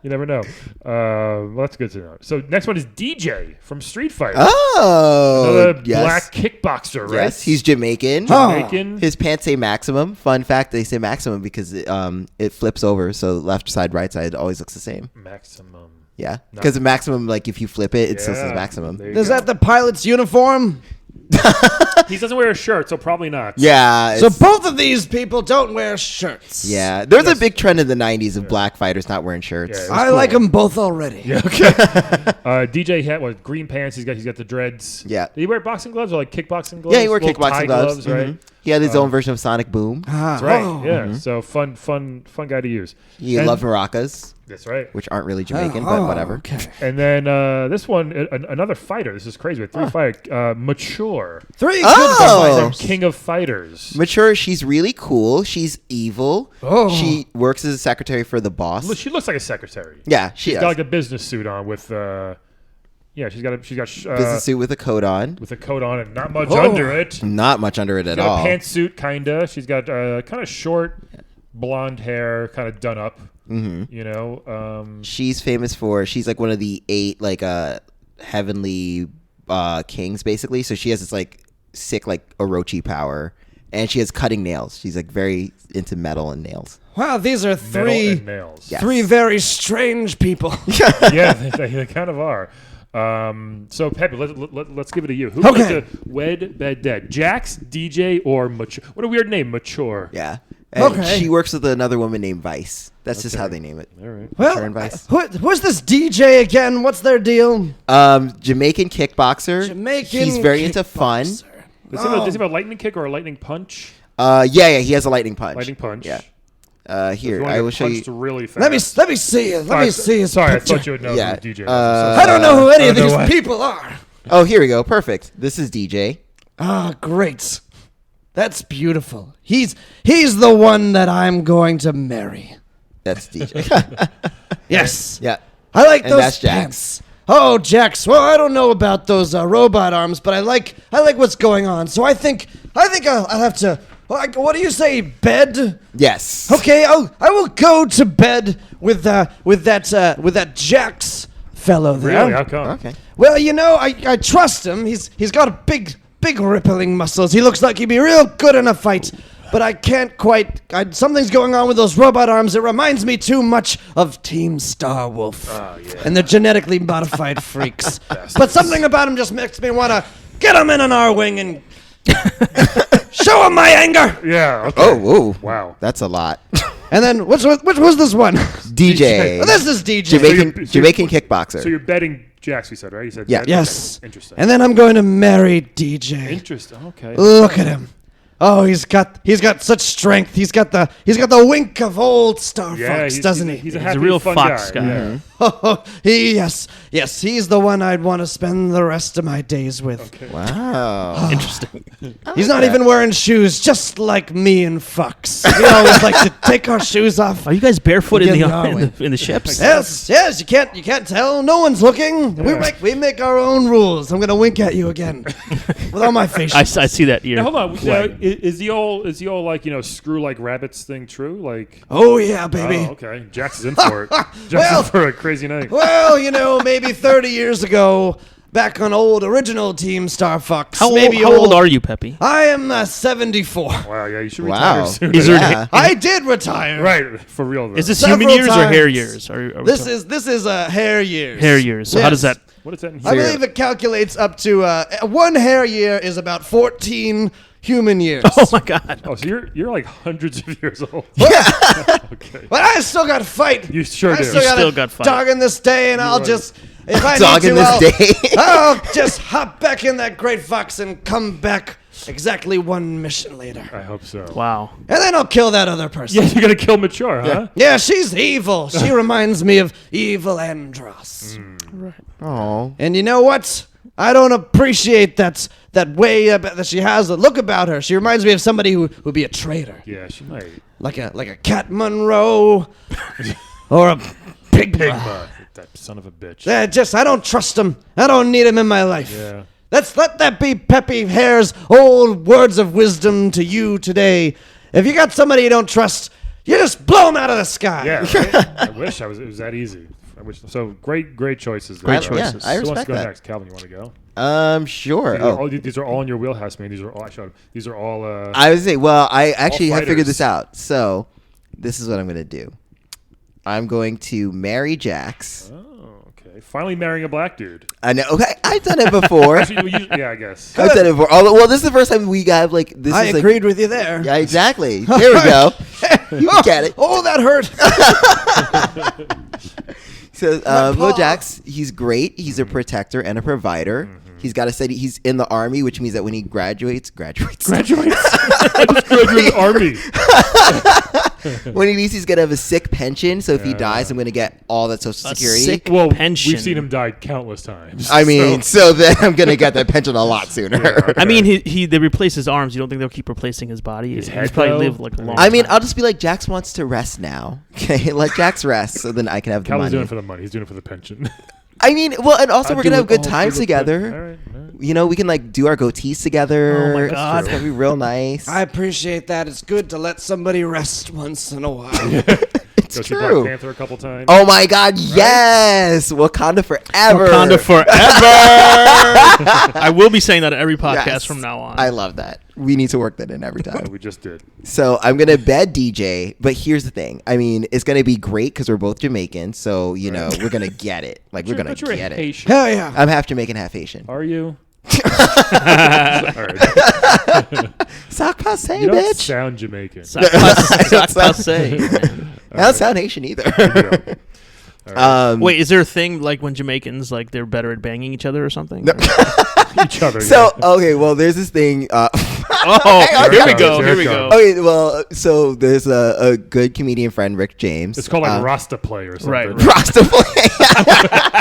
You never know. Well, that's good to know. So next one is DJ from Street Fighter. Oh. Another Yes. black kickboxer, right? Yes, he's Jamaican. Jamaican. His pants say maximum. Fun fact, they say maximum because it flips over, so left side, right side always looks the same. Maximum. Yeah, because the maximum, like if you flip it, it still says Yeah, maximum. there you is go. that the pilot's uniform? He doesn't wear a shirt, so probably not. Yeah. So it's- both of these people don't wear shirts. yeah, there was a big trend in the '90s of black fighters not wearing shirts. Yeah, it was I cool. like them both already. Yeah, okay. DJ had green pants. He's got the dreads. Yeah. Did he wear boxing gloves or like kickboxing gloves? Yeah, he wore Little tie kickboxing gloves. right? Mhm. He had his own version of Sonic Boom. That's right. Oh. Yeah. So fun guy to use. He And- loved maracas, That's right. which aren't really Jamaican, but whatever. Okay. And then this one, another fighter. This is crazy. With three fighter, Mature. Three Oh! good From fighters. King of Fighters. Mature, she's really cool. She's evil. Oh. She works as a secretary for the boss. Look, she looks like a secretary. Yeah, she She's does. got like a business suit on with. Yeah, she's got Business suit with a coat on. with a coat on and not much Oh. under it. Not much under it at She's got all. a pantsuit, kinda. She's got kind of short, blonde hair, kind of done up. Mm-hmm. You know, She's famous for, she's like one of the 8 like heavenly kings basically. So she has this like sick like Orochi power, and she has cutting nails. She's like very into metal and nails. Wow, these are metal and three nails. Yes. three very strange people. Yeah, they kind of are. So Peppy, let's give it to you. Who Okay. would like to wed, bed, dead? Jax, DJ, or Mature? What a weird name, Mature. Yeah. And Okay. she works with another woman named Vice. That's just how they name it. All right. Mature and Well, Vice. who's this DJ again? What's their deal? Jamaican kickboxer. Jamaican He's very into fun. Does he have a lightning kick or a lightning punch? Yeah, he has a lightning punch. Lightning punch. Yeah. If you Here, wanna I get will show you. punched really fast. Let me see it. Let me see his Sorry, picture. I thought you would know Yeah. who DJ was. I'm so I don't know who any of I don't these know why. people are. Oh, here we go. Perfect. This is DJ. Ah, great. That's beautiful. He's the one that I'm going to marry. That's DJ. Yes. yeah. I like And those that's Jax. pants. Oh, Jax. Well, I don't know about those robot arms, but I like what's going on. So I think I'll have to. What do you say, bed? Yes. Okay, I will go to bed with that Jax fellow there. Really? How come? Okay. Well, you know, I trust him. He's got a big rippling muscles. He looks like he'd be real good in a fight. But I can't quite. Something's going on with those robot arms. It reminds me too much of Team Starwolf and the genetically modified freaks. But something about him just makes me want to get him in on our wing and show him my anger. Yeah. Okay. Oh, whoa. Wow. That's a lot. And then which was this one? DJ. Oh, this is DJ. Jamaican kickboxer. So you're betting Jax, we said, right? You said Yeah. that? Yes. Okay. Interesting. And then I'm going to marry DJ. Interesting. Okay. Look at him. Oh, he's got such strength. He's got the wink of old Starfox, Yeah, doesn't he? He's a He's happy, a real fun fox guy. guy. Yeah. Oh, yes, he's the one I'd want to spend the rest of my days with. Wow. Interesting. He's not even wearing shoes, just like me and Fox. We always like to take our shoes off. Are you guys barefoot in Get the, in our way. in the ships? Yes, you can't tell. No one's looking. We make our own rules. I'm gonna wink at you again with all my facial. I see that ear. Now, hold on. flag. Is the old like screw like rabbits thing true? Like. Oh yeah, baby. Oh, okay. Jax is in for it. Jax is in for a crazy night. Well, maybe 30 years ago, back on old original Team Starfox. How maybe old are you, Peppy? I am 74. Wow. Yeah. You should Wow. retire soon. Is there- Yeah. I did retire. Right. For real. Though. Is this Several human years or hair times. years? Are we This talking- is hair years. hair years. So how does Yes. that? What is that? In I here? believe it calculates up to one hair year is about 14 human years. Oh my God! Oh, so you're like hundreds of years old. Okay. But I still got to fight. You sure I do. still You got still to got fight. dog in this day, and I'll just if I Dog need in to, this day. I'll just hop back in that great fox and come back exactly 1 mission later. I hope so. Wow. And then I'll kill that other person. Yeah, you're gonna kill Mature, huh? Yeah, she's evil. She reminds me of evil Andross. Oh. And you know what? I don't appreciate that way that she has a look about her. She reminds me of somebody who would be a traitor, Yeah, she might. like a Cat Monroe or a Pigma. That son of a bitch. I don't trust him. I don't need him in my life. Yeah. Let that be Peppy Hare's old words of wisdom to you today. If you got somebody you don't trust, you just blow him out of the sky. Yeah, right? I wish it was that easy. I wish so. Great choices. Great there. choices. Yeah, I Who wants to respect go that. next? Calvin, you want to go? Sure. These are all in your wheelhouse, man. These are all. These are all. I would say, well, I actually have figured fighters. this out. So, this is what I'm going to do. I'm going to marry Jax. Oh, okay. Finally marrying a black dude. I know. Okay, I've done it before. Yeah, I guess. I've done it before. Well, this is the first time we got like this. I is like, agreed with you there. Yeah, exactly. There we go. You get it. Oh, that hurt. So, paw. Mo Jax, he's great. He's a protector and a provider. He's got to study. He's in the army, which means that when he graduates. I just graduated the army. When he leaves, he's gonna have a sick pension. So if he dies, I'm gonna get all that Social A Security. sick Well, pension. we've seen him die countless times. I mean, so then I'm gonna get that pension a lot sooner. Yeah. I mean, they replace his arms. You don't think they'll keep replacing his body? His He's head, probably though? lived like a long I mean, time. I'll just be like, Jax wants to rest now. Okay, let Jax rest, so then I can have the Calvin's money. doing it for the money. He's doing it for the pension. I mean, well, and also we're I do gonna have it good all times for the together. pension. All right. You know, we can like do our goatees together. Oh my God. It's gonna be real nice. I appreciate that. It's good to let somebody rest once in a while. It's Go see Black true. Panther a couple times. Oh my God, yes! Wakanda forever. Wakanda forever. I will be saying that at every podcast Yes. from now on. I love that. We need to work that in every time. We just did. So I'm gonna bed DJ, but here's the thing. I mean, it's gonna be great because we're both Jamaican, so you know we're gonna get it. Like we're gonna But you're a get it. Haitian. Hell yeah. I'm half Jamaican, half Haitian. Are you? All right. Sock passe, You don't bitch. sound Jamaican. Sac passe, man. I don't sound Haitian either. Wait, is there a thing like when Jamaicans like they're better at banging each other or something? Each other. So okay, well, there's this thing. Oh, on, here we here go. it Here we comes. go. Okay, well, so there's a good comedian friend, Rick James. it's called like Rasta play or something. right. Rasta play.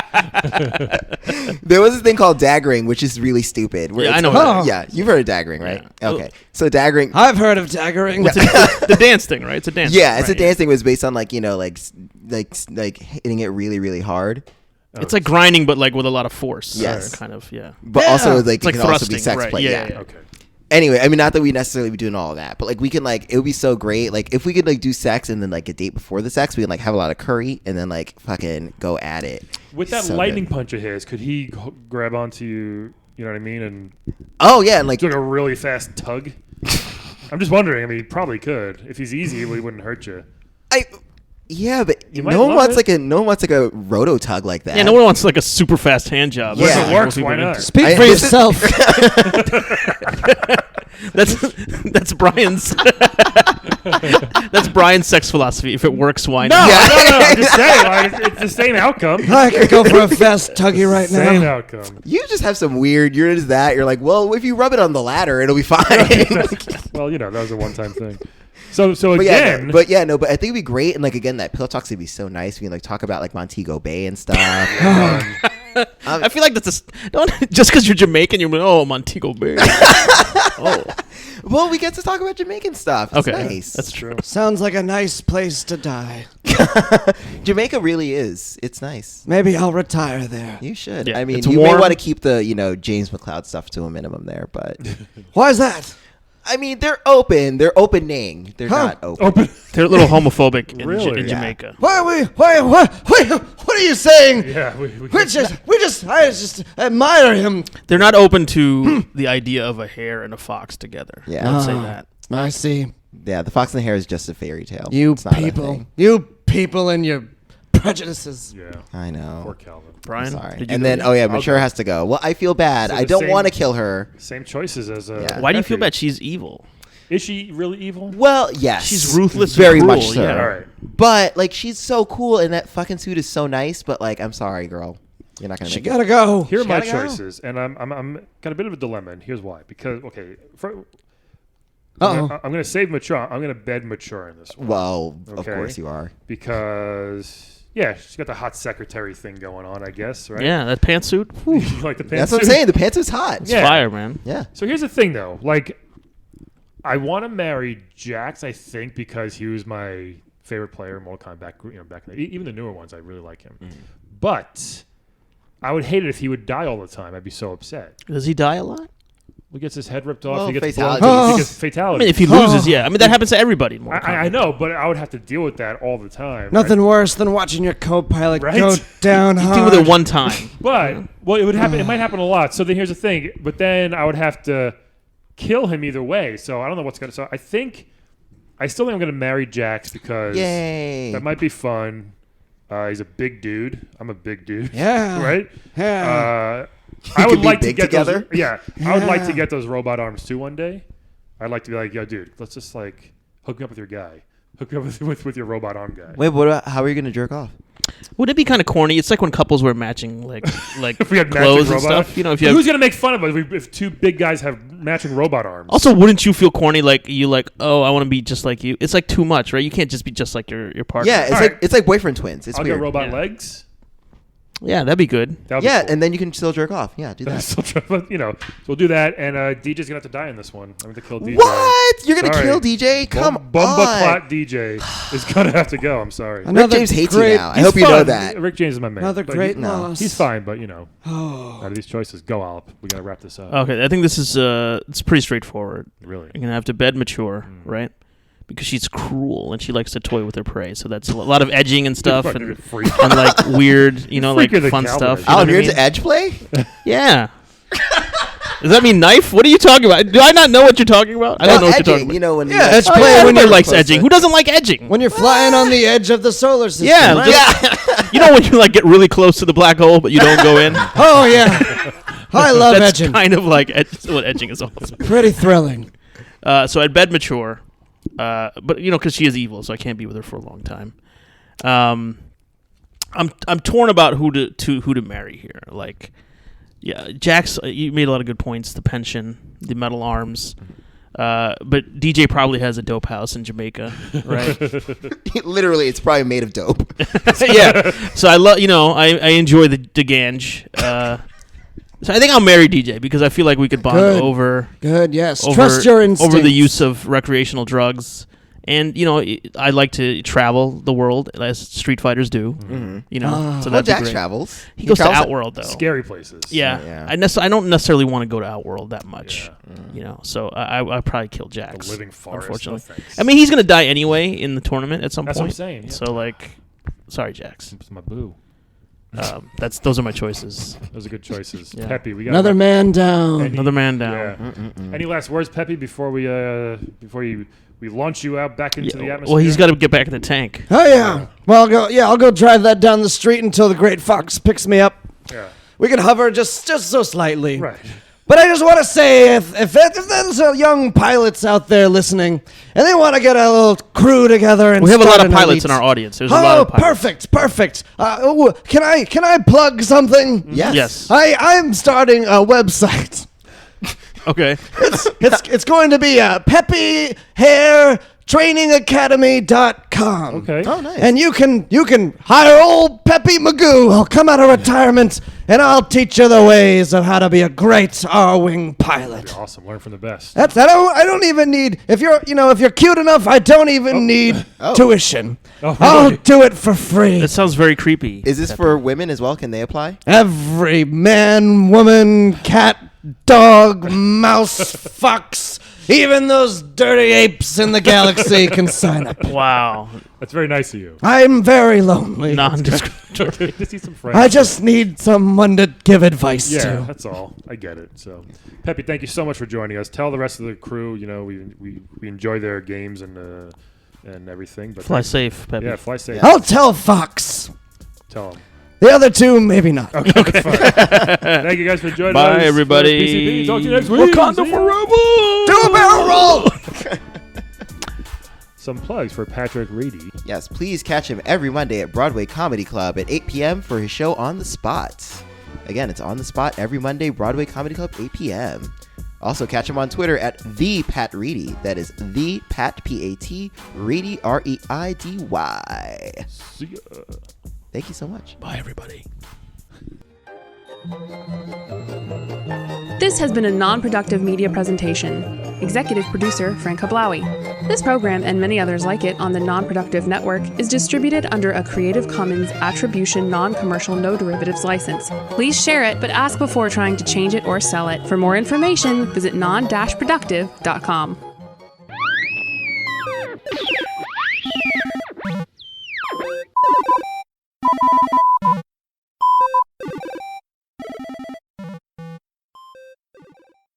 There was this thing called daggering, which is really stupid. where Yeah, it's- I know what that is. Yeah, you've heard of daggering, right? Yeah. Okay, so daggering. I've heard of daggering. The dance thing, right? It's a dance. Yeah, thing, it's right, a dance thing. Was based on like like hitting it really really hard, It's like grinding, but like with a lot of force. Yes. kind of. Yeah. but Yeah. also like It's it like can also be thrusting, sex right, play. yeah, Yeah. yeah. Okay. Anyway, I mean, not that we necessarily be doing all of that, but like we can like it would be so great. Like if we could like do sex and then like a date before the sex, we can like have a lot of curry and then like fucking go at it. With that So lightning good. punch of his, could he grab onto you? You know what I mean? And Oh yeah, and like do like a really fast tug. I'm just wondering. I mean, he probably could. If he's easy, he wouldn't hurt you. Yeah, but You might no one love wants it. no one wants like a roto tug like that. Yeah, no one wants like a super fast hand job. Yeah. If Most it works, people why are not? into- Speak I- for this is- yourself. That's Brian's. That's Brian's sex philosophy. If it works, why No, not? no. I'm just saying. Like, it's the same outcome. I could go for a fast tuggy right Same now. outcome. You just have some weird. You're just that. You're like, well, if you rub it on the ladder, it'll be fine. Well, you know, that was a one-time thing. So But again, but I think it'd be great. And like again, that pillow talk's would be so nice. We can like talk about like Montego Bay and stuff. I feel like that's don't just because you're Jamaican, you're like, oh Montego Bay. Oh, Well, we get to talk about Jamaican stuff. It's okay, nice. that's true. Sounds like a nice place to die. Jamaica really is. It's nice. Maybe I'll retire there. You should. Yeah, I mean, it's you may warm. want to keep the James McLeod stuff to a minimum there, but Why is that? I mean, they're open. They're opening. They're Huh. not open. open. They're a little homophobic in, Really? in Yeah. Jamaica. What are you saying? Yeah, I just admire him. They're not open to the idea of a hare and a fox together. Yeah. I would say Ah. that. I see. Yeah, the Fox and the Hare is just a fairy tale. You It's not a people. thing. You people and your prejudices. Yeah. I know. Poor Calvin. Brian, Sorry. did you And go then, yet? oh yeah, I'll Mature go. has to go. Well, I feel bad. So I the don't same- want to kill her. Same choices as Yeah. Why do you feel nephew. bad? She's evil. Is she really evil? Well, yes. She's ruthless and Very cruel, much so. yeah. All right. But, like, she's so cool, and that fucking suit is so nice, but, like, I'm sorry, girl. You're not gonna. She make it. gotta go. Here are my Gotta go. choices, and I'm got a bit of a dilemma, and here's why. Because Uh-oh. I'm gonna save mature. I'm gonna bed mature in this one. Well, of Okay. course you are. Because she's got the hot secretary thing going on, I guess, right? Yeah, that pantsuit. Whew. You like the pantsuit? That's what I'm saying. The pantsuit's hot. It's fire, man. Yeah. So here's the thing, though. Like, I want to marry Jax, I think, because he was my favorite player in Mortal Kombat. Back in even the newer ones, I really like him. But I would hate it if he would die all the time. I'd be so upset. Does he die a lot? He gets his head ripped off. Well, he gets fatalities. blown. He gets I fatality. mean, if he loses, yeah. I mean, that happens to everybody. In Mortal I Kombat. know, but I would have to deal with that all the time. Nothing worse than watching your co-pilot Right? go down You hard. deal with it one time. But it would happen. It might happen a lot. So then here's the thing. But then I would have to kill him either way. So I don't know what's gonna. So I still think I'm gonna marry Jax because Yay. that might be fun. He's a big dude. I'm a big dude. Yeah. Right. Yeah. I could would be like to big get together? those. Yeah, I would like to get those robot arms too one day. I'd like to be like, yo, dude, let's just like hook me up with your guy. Hook me up with your robot arm guy. Wait, what? How are you gonna jerk off? Would it be kind of corny? It's like when couples wear matching like If we had clothes matching and robot stuff. You know, if you Who's have. gonna make fun of us if two big guys have matching robot arms? Also, wouldn't you feel corny? Like you like, oh, I want to be just like you. It's like too much, right? You can't just be just like your partner. Yeah, it's All like right. it's like boyfriend twins. It's I'll weird. get robot Yeah. legs. Yeah, that'd be good. That would Yeah, be cool. and then you can still jerk off. Yeah, do that. So we'll do that, and DJ's gonna have to die in this one. I'm gonna kill DJ. What? You're gonna Sorry. kill DJ? Come on. Bumba Clot DJ is gonna have to go. I'm sorry. Rick James hates you great- now. I He's hope you know fun. that. Rick James is my man. Another But great no. loss. He's fine, but out of these choices, go Alp. We gotta wrap this up. Okay, I think this is it's pretty straightforward. Really? You're gonna have to bed mature, right? Because she's cruel and she likes to toy with her prey. So that's a lot of edging and stuff Fucking and, freak. and like weird, like Freaker the fun cowboy. stuff. You know Alan, what I you're mean? into edge play? Yeah. Does that mean knife? What are you talking about? Do I not know what you're talking about? I don't know what you're talking about. You know when Yeah, you edge Oh, play yeah, when everybody you're likes edging. Who doesn't like edging? when you're flying on the edge of the solar system. Yeah, right? just- you know when you like get really close to the black hole but you don't go in. Oh yeah. I love That's edging. kind of like what edging is all about. Pretty thrilling. So I'd bed mature, but because she is evil, so I can't be with her for a long time. I'm torn about who to marry here. Like, yeah, Jax, you made a lot of good points. The pension, the metal arms, but DJ probably has a dope house in Jamaica, right? literally, it's probably made of dope. Yeah. So I love, I enjoy the ganj. So I think I'll marry DJ because I feel like we could bond Good. over. Good. Yes. Trust your instincts. Over the use of recreational drugs. And, I like to travel the world as street fighters do. So Well, that'd be Jax great. travels. He goes to travels- Outworld, though. Scary places. Yeah. Yeah. I don't necessarily want to go to Outworld that much. So I probably kill Jax. The living forest. Unfortunately. No thanks. I mean, he's going to die anyway in the tournament at some That's what point. I'm saying, yeah. So, sorry, Jax. It's my boo. Those are my choices. Those are good choices. Yeah. Peppy, we got Another man down. Another man down. Yeah. Any last words, Peppy, before we launch you out back into the atmosphere? Well, he's got to get back in the tank. Oh yeah. Well, I'll go drive that down the street until the great fox picks me up. Yeah. We can hover just so slightly. Right. But I just want to say, if there's young pilots out there listening, and they want to get a little crew together and We have a lot start of an pilots elite- in our audience. There's a lot Oh, of pilots. perfect. Can I plug something? Yes. Yes. I'm starting a website. Okay. It's going to be Peppy Hare trainingacademy.com. Okay. Oh, nice. And you can hire old Peppy Magoo. He'll come out of retirement, and I'll teach you the ways of how to be a great R-wing pilot. Awesome. Learn from the best. I don't even need if you're cute enough. I don't even need tuition. Oh, I'll really? do it for free. That sounds very creepy. Is this for women as well? Can they apply? Every man, woman, cat, dog, mouse, fox, even those dirty apes in the galaxy can sign up. Wow. That's very nice of you. I'm very lonely. Non-discriminatory. Just need some friends. I just need someone to give advice Yeah, to. that's all. I get it. So, Peppy, thank you so much for joining us. Tell the rest of the crew, we enjoy their games and everything. But Fly safe, Peppy. Yeah, fly safe. I'll tell Fox. Tell them. The other two, maybe not. Okay, that's fine. Thank you guys for joining us. Bye, everybody. PCP. Talk to you next week. Wakanda See ya. forever. Do a barrel roll. Some plugs for Patrick Reidy. Yes, please catch him every Monday at Broadway Comedy Club at 8 p.m. for his show On the Spot. Again, it's on the spot every Monday, Broadway Comedy Club, 8 p.m. Also, catch him on Twitter at @ThePatReidy. That is the Pat, P-A-T, Reidy, R-E-I-D-Y. See ya. Thank you so much. Bye, everybody. This has been a non-productive media presentation. Executive producer Frank Hablawi. This program and many others like it on the Non-Productive Network is distributed under a Creative Commons Attribution Non-Commercial No Derivatives license. Please share it, but ask before trying to change it or sell it. For more information, visit non-productive.com.